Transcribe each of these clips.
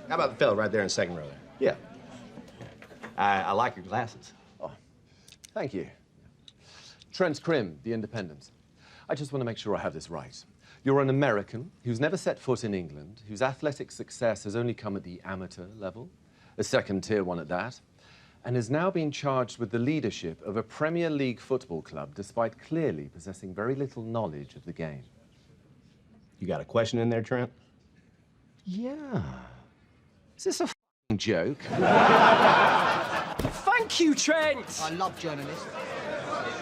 How about the fella right there in second row there? Yeah. I like your glasses. Oh, thank you. Trent Crimm, The Independent. I just want to make sure I have this right. You're an American who's never set foot in England, whose athletic success has only come at the amateur level, a second-tier one at that, and has now been charged with the leadership of a Premier League football club, despite clearly possessing very little knowledge of the game. You got a question in there, Trent? Yeah. Is this a f***ing joke? Thank you, Trent! I love journalists.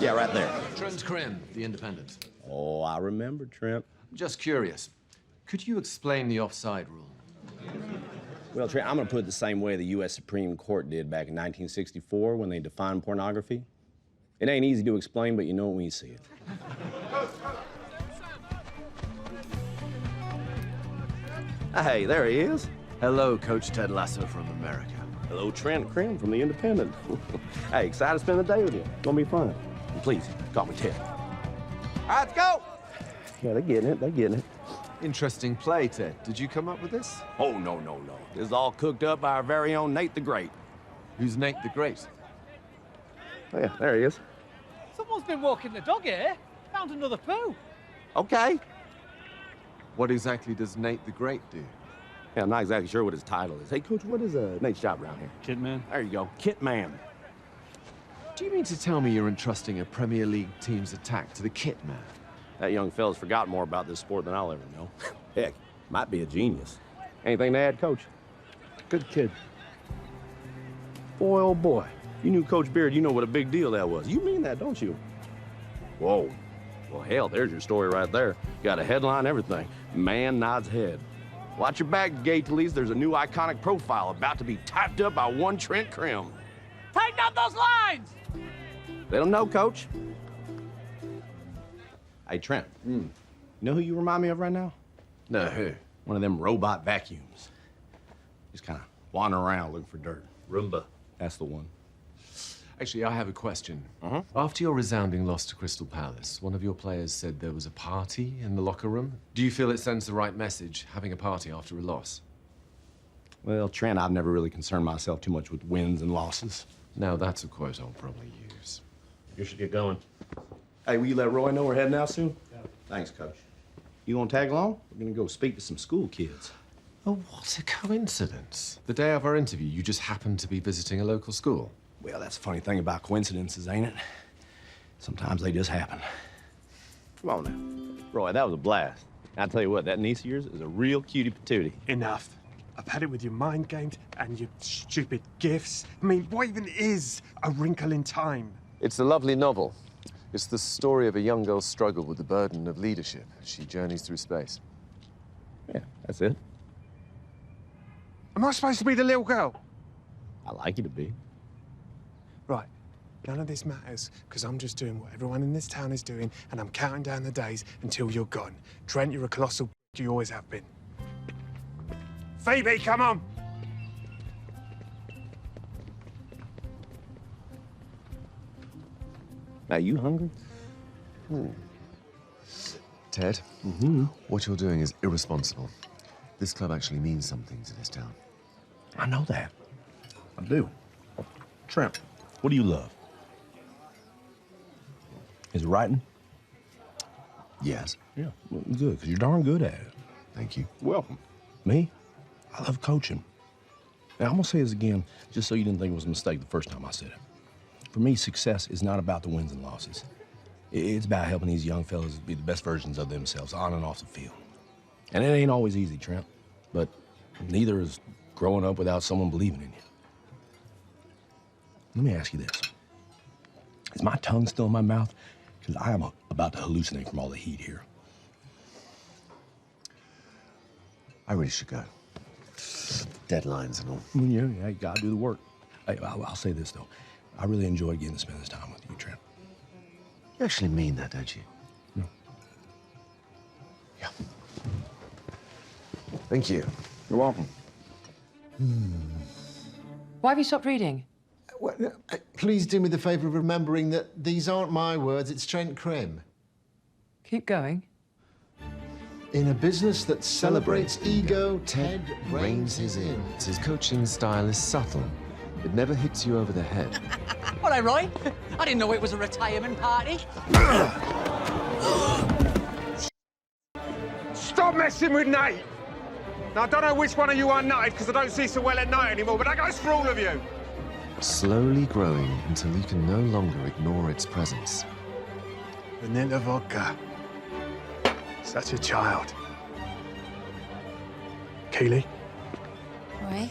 Yeah, right there. Trent Crimm, The Independent. Oh, I remember, Trent. Just curious, could you explain the offside rule? Well, Trent, I'm going to put it the same way the U.S. Supreme Court did back in 1964 when they defined pornography. It ain't easy to explain, but you know it when you see it. Hey, there he is. Hello, Coach Ted Lasso from America. Hello, Trent Crimm from The Independent. Hey, excited to spend the day with you. It's going to be fun. And please, call me Ted. All right, let's go! Yeah, they're getting it. They're getting it. Interesting play, Ted. Did you come up with this? Oh, no, no, no. This is all cooked up by our very own Nate the Great. Who's Nate the Great? Oh, yeah, there he is. Someone's been walking the dog here. Found another poo. Okay. What exactly does Nate the Great do? Yeah, I'm not exactly sure what his title is. Hey, Coach, what is Nate's job around here? Kit man. There you go, Kit Man. Do you mean to tell me you're entrusting a Premier League team's attack to the kit man? That young fella's forgotten more about this sport than I'll ever know. Heck, might be a genius. Anything to add, Coach? Good kid. Boy, oh boy. You knew Coach Beard, you know what a big deal that was. You mean that, don't you? Whoa. Well, hell, there's your story right there. Got a headline, everything. Man nods head. Watch your back, Gateleys. There's a new iconic profile about to be typed up by one Trent Crimm. Tighten up those lines! Let them know, Coach. Hey, Trent. You know who you remind me of right now? No, who? One of them robot vacuums. Just kind of wandering around looking for dirt. Roomba. That's the one. Actually, I have a question. After your resounding loss to Crystal Palace, one of your players said there was a party in the locker room. Do you feel it sends the right message, having a party after a loss? Well, Trent, I've never really concerned myself too much with wins and losses. Now, that's a quote I'll probably use. You should get going. Hey, will you let Roy know we're heading out soon? Yeah. Thanks, Coach. You gonna tag along? We're gonna go speak to some school kids. Oh, what a coincidence. The day of our interview, you just happened to be visiting a local school. Well, that's the funny thing about coincidences, ain't it? Sometimes they just happen. Come on now. Roy, that was a blast. I tell you what, that niece of yours is a real cutie patootie. Enough. I've had it with your mind games and your stupid gifts. I mean, what even is A Wrinkle in Time? It's a lovely novel. It's the story of a young girl's struggle with the burden of leadership as she journeys through space. Yeah, that's it. Am I supposed to be the little girl? I like you to be. Right. None of this matters, because I'm just doing what everyone in this town is doing, and I'm counting down the days until you're gone. Trent, you're a colossal you always have been. Phoebe, come on! Now, you hungry? Ted, what you're doing is irresponsible. This club actually means something to this town. I know that. I do. Trent, what do you love? Is it writing? Yes. Yeah, well, good, because you're darn good at it. Thank you. Welcome. Me? I love coaching. Now, I'm gonna say this again, just so you didn't think it was a mistake the first time I said it. For me, success is not about the wins and losses. It's about helping these young fellas be the best versions of themselves on and off the field. And it ain't always easy, Trent, but neither is growing up without someone believing in you. Let me ask you this. Is my tongue still in my mouth? Because I am about to hallucinate from all the heat here. I really should go. Deadlines and all. Yeah, you gotta do the work. Hey, I'll say this, though. I really enjoyed getting to spend this time with you, Trent. You actually mean that, don't you? No. Yeah. Thank you. You're welcome. Why have you stopped reading? Well, please do me the favour of remembering that these aren't my words, it's Trent Crimm. Keep going. In a business that celebrates ego, Ted reins his in. His coaching style is subtle. It never hits you over the head. What I right? I didn't know it was a retirement party. Stop messing with Nate! Now, I don't know which one of you are nutted, because I don't see so well at night anymore, but that goes for all of you. Slowly growing until you can no longer ignore its presence. Vanilla vodka. Such a child. Keeley? Roy?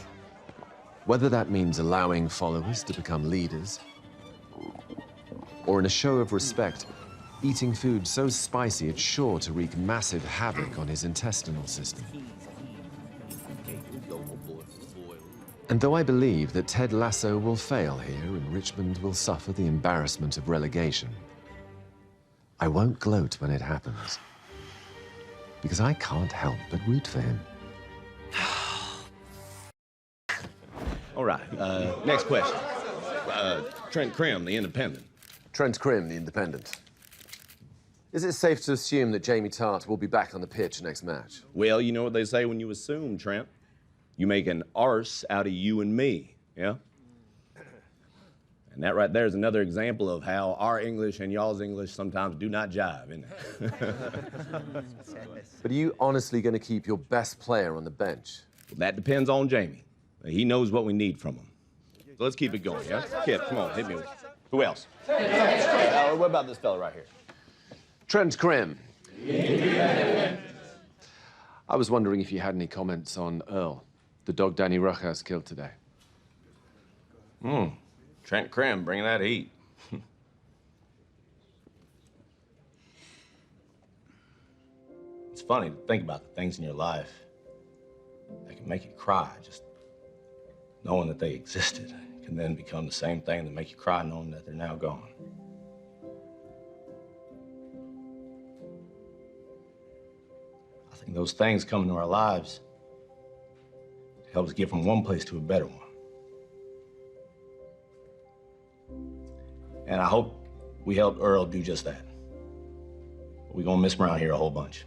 Whether that means allowing followers to become leaders, or in a show of respect, eating food so spicy it's sure to wreak massive havoc on his intestinal system. And though I believe that Ted Lasso will fail here and Richmond will suffer the embarrassment of relegation, I won't gloat when it happens, because I can't help but root for him. All right, next question. Trent Crimm, The Independent. Trent Crimm, The Independent. Is it safe to assume that Jamie Tart will be back on the pitch next match? Well, you know what they say when you assume, Trent. You make an arse out of you and me, yeah? And that right there is another example of how our English and y'all's English sometimes do not jive, isn't it? But are you honestly going to keep your best player on the bench? Well, that depends on Jamie. He knows what we need from him. So let's keep it going, yeah? Kip, come on, hit me with it. Who else? What about this fella right here? Trent Crimm. I was wondering if you had any comments on Earl, the dog Danny Rojas killed today. Trent Crimm, bringing that heat. It's funny to think about the things in your life that can make you cry. Just knowing that they existed can then become the same thing that make you cry knowing that they're now gone. I think those things come into our lives to help us get from one place to a better one. And I hope we helped Earl do just that. We're gonna miss him around here a whole bunch.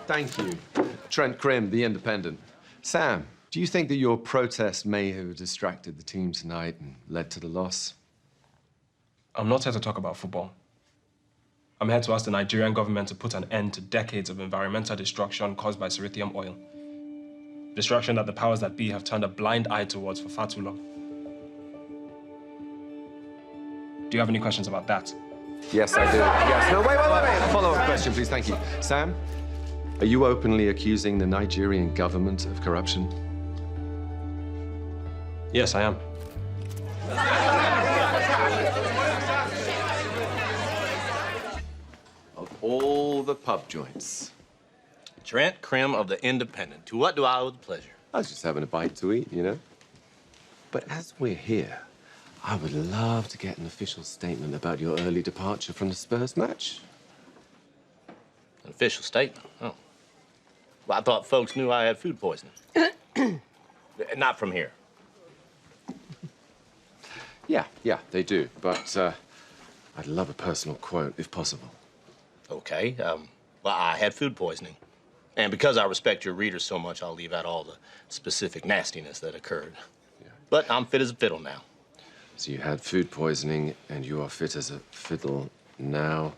Thank you. Trent Crimm, The Independent. Sam, do you think that your protest may have distracted the team tonight and led to the loss? I'm not here to talk about football. I'm here to ask the Nigerian government to put an end to decades of environmental destruction caused by cerithium oil. Destruction that the powers that be have turned a blind eye towards for far too long. Do you have any questions about that? Yes, I do. Yes. No, wait. A follow-up question, please. Thank you. Sam, are you openly accusing the Nigerian government of corruption? Yes, I am. Of all the pub joints. Trent Crimm of The Independent. To what do I owe the pleasure? I was just having a bite to eat, you know? But as we're here, I would love to get an official statement about your early departure from the Spurs match. An official statement? Oh. Well, I thought folks knew I had food poisoning. Not from here. Yeah, they do. But I'd love a personal quote, if possible. Okay. Well, I had food poisoning. And because I respect your readers so much, I'll leave out all the specific nastiness that occurred. Yeah. But I'm fit as a fiddle now. So you had food poisoning, and you are fit as a fiddle now?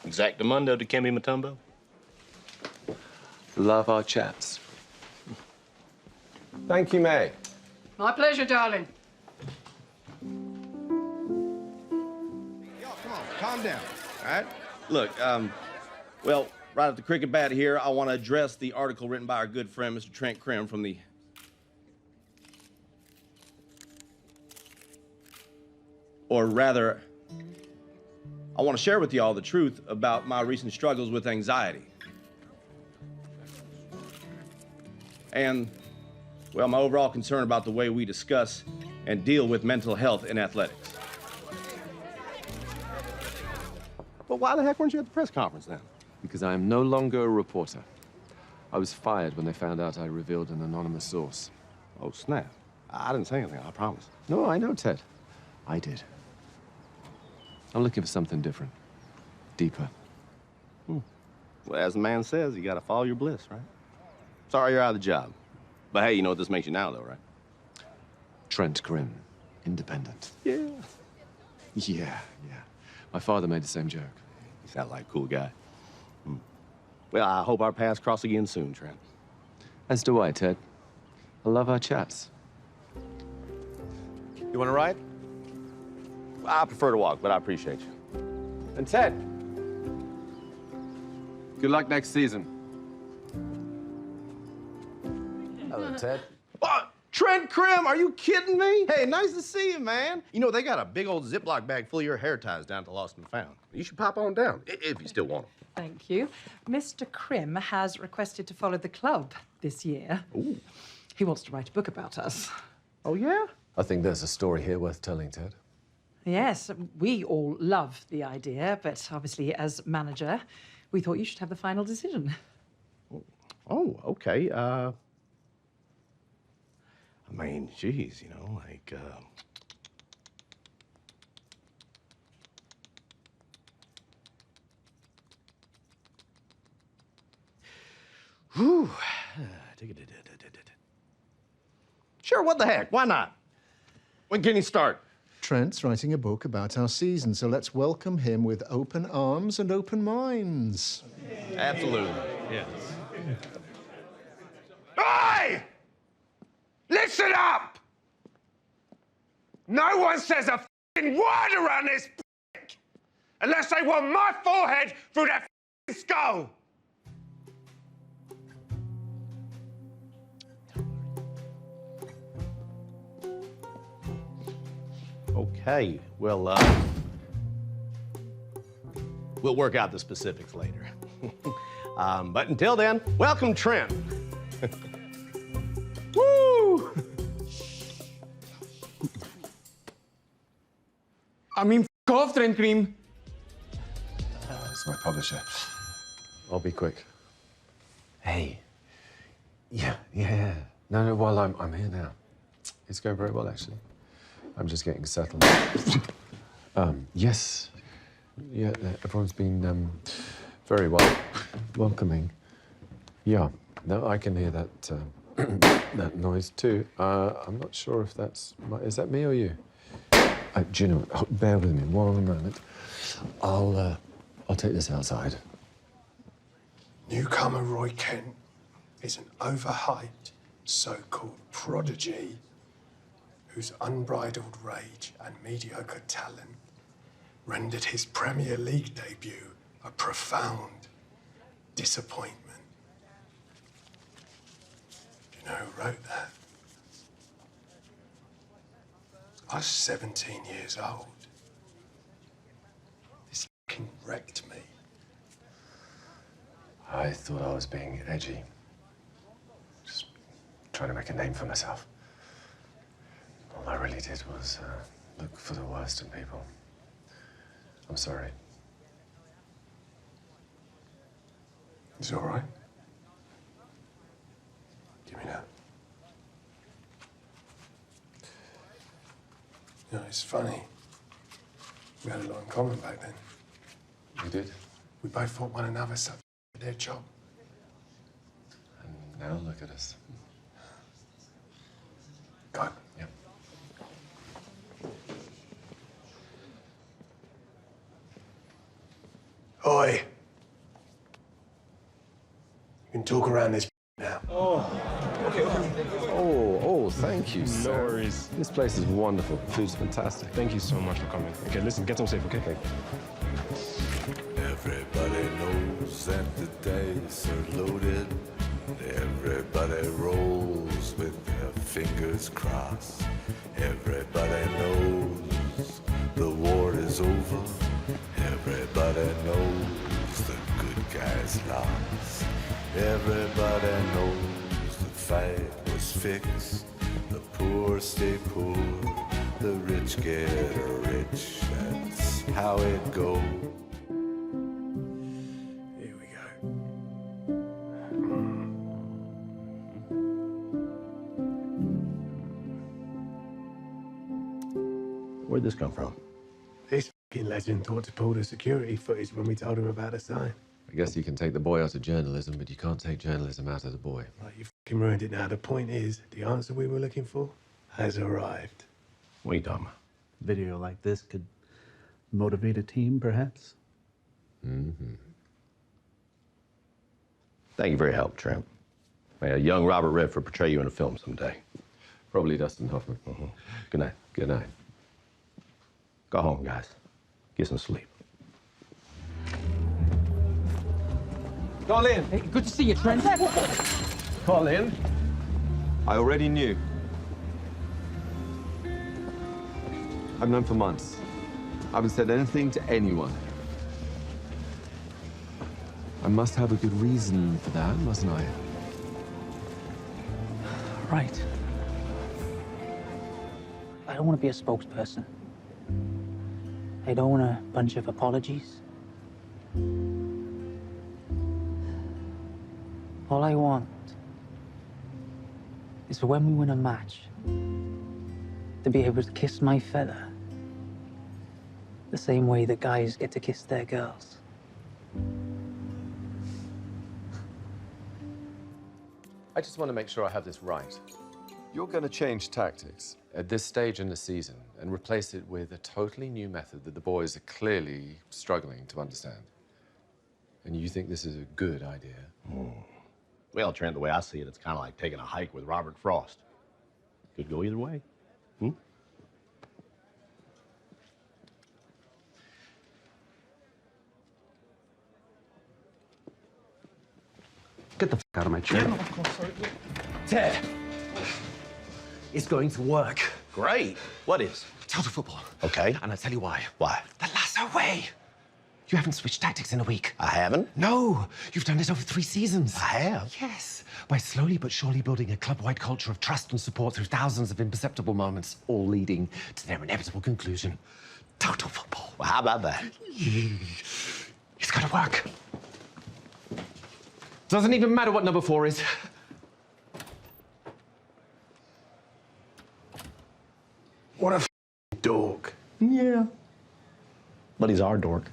Exactamundo to Kimmy Matumbo. Love our chats. Thank you, May. My pleasure, darling. Yo, come on, calm down, all right? Look, well, right at the cricket bat here, I want to address the article written by our good friend, Mr. Trent Crimm, from the... Or rather, I want to share with y'all the truth about my recent struggles with anxiety. And, well, my overall concern about the way we discuss and deal with mental health in athletics. But why the heck weren't you at the press conference then? Because I am no longer a reporter. I was fired when they found out I revealed an anonymous source. Oh, snap. I didn't say anything, I promise. No, I know, Ted. I did. I'm looking for something different. Deeper. Well, as the man says, you gotta follow your bliss, right? Sorry you're out of the job. But hey, you know what this makes you now, though, right? Trent Crimm. Independent. Yeah. Yeah. My father made the same joke. You sound like a cool guy. Well, I hope our paths cross again soon, Trent. As do I, Ted. I love our chats. You want to ride? I prefer to walk, but I appreciate you. And Ted, good luck next season. Hello, Ted. What? Trent Crimm, are you kidding me? Hey, nice to see you, man. You know, they got a big old Ziploc bag full of your hair ties down at the Lost and Found. You should pop on down, if you still want them. Thank you. Mr. Crimm has requested to follow the club this year. Ooh. He wants to write a book about us. Oh, yeah? I think there's a story here worth telling, Ted. Yes, we all love the idea, but obviously, as manager, we thought you should have the final decision. Oh, okay. I mean, geez, you know, like, Whew. Sure, what the heck? Why not? When can you start? Trent's writing a book about our season, so let's welcome him with open arms and open minds. Absolutely. Yes. Hey! Listen up! No one says a f***ing word around this unless they want my forehead through their f***ing skull. Okay, well, we'll work out the specifics later. But until then, welcome Trent. Woo! I mean, f*** off, Trent Crimm. It's my publisher. I'll be quick. Hey. Yeah. No, well, I'm here now. It's going very well, actually. I'm just getting settled. Yes. Yeah, everyone's been very welcoming. Yeah. No, I can hear that that noise too. I'm not sure if is that me or you? Do you know what? Bear with me 1 moment. I'll take this outside. Newcomer Roy Kent is an overhyped, so-called prodigy whose unbridled rage and mediocre talent rendered his Premier League debut a profound disappointment. Do you know who wrote that? I was 17 years old. This f***ing wrecked me. I thought I was being edgy. Just trying to make a name for myself. All I really did was look for the worst in people. I'm sorry. It's all right. Give me that. You know, it's funny. We had a lot in common back then. You did? We both thought one another sucked their job. And now look at us. God. Yep. Oi. You can talk around this now. Oh, thank you, sir. No worries. This place is wonderful. Food's fantastic. Thank you so much for coming. Okay, listen, get home safe, okay? Everybody knows that the dice are loaded. Everybody rolls with their fingers crossed. Everybody knows the war is over. Everybody knows the good guys lost. Everybody knows the fight was fixed. The poor stay poor, the rich get rich. That's how it goes. Here we go. Where'd this come from? This fucking legend thought to pull the security footage when we told him about the sign. I guess you can take the boy out of journalism, but you can't take journalism out of the boy. Like, you fucking ruined it now. The point is, the answer we were looking for has arrived. What are you talking about? Video like this could motivate a team, perhaps? Mm-hmm. Thank you for your help, Trent. May a young Robert Redford portray you in a film someday. Probably Dustin Hoffman. Mm-hmm. Good night. Good night. Go home, guys. Get some sleep. Colin! Hey, good to see you, Trent. Colin? I already knew. I've known for months. I haven't said anything to anyone. I must have a good reason for that, mustn't I? Right. I don't want to be a spokesperson. I don't want a bunch of apologies. All I want is for when we win a match to be able to kiss my feather the same way that guys get to kiss their girls. I just want to make sure I have this right. You're going to change tactics at this stage in the season and replace it with a totally new method that the boys are clearly struggling to understand. And you think this is a good idea? Well, Trent, the way I see it, it's kind of like taking a hike with Robert Frost. Could go either way. Get the f out of my chair. Ted, it's going to work. Great. What is? Total football. Okay. And I'll tell you why. Why? The Lasso way. You haven't switched tactics in a week. I haven't? No, you've done it over 3 seasons. I have? Yes, by slowly but surely building a club-wide culture of trust and support through thousands of imperceptible moments, all leading to their inevitable conclusion. Total football. Well, how about that? It's gonna work. Doesn't even matter what number 4 is. What a dork. Yeah. But he's our dork.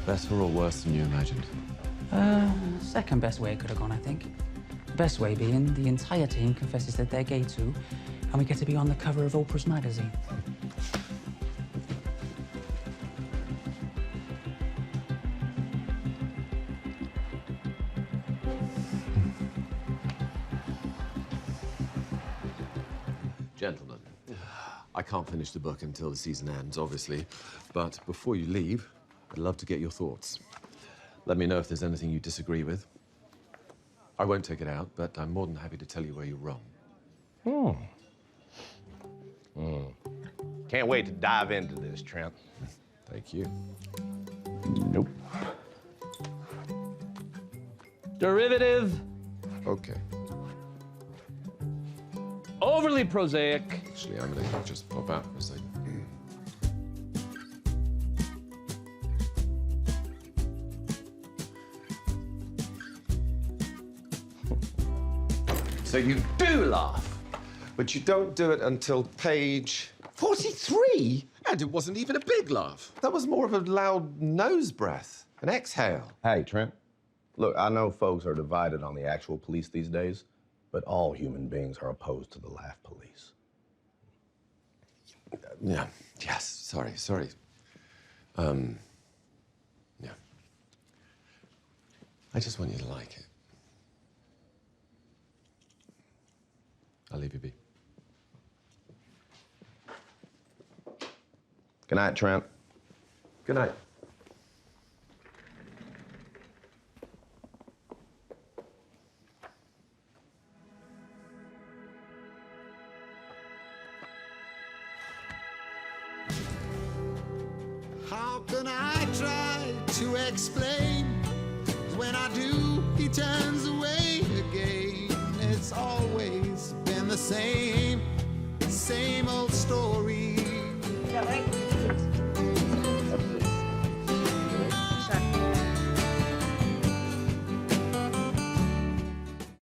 Better or worse than you imagined? Second best way it could have gone, I think. The best way being the entire team confesses that they're gay too, and we get to be on the cover of Oprah's magazine. Gentlemen, I can't finish the book until the season ends, obviously. But before you leave, I'd love to get your thoughts. Let me know if there's anything you disagree with. I won't take it out, but I'm more than happy to tell you where you're wrong. Can't wait to dive into this, Trent. Thank you. Nope. Derivative. Okay. Overly prosaic. Actually, I'm gonna just pop out for a second. So you do laugh, but you don't do it until page 43. And it wasn't even a big laugh. That was more of a loud nose breath, an exhale. Hey, Trent. Look, I know folks are divided on the actual police these days, but all human beings are opposed to the laugh police. Yeah, yes, sorry. Yeah. I just want you to like it. I'll leave you be. Good night, Trent. Good night. How can I try to explain? When I do, he turns away again. It's always been the same old story.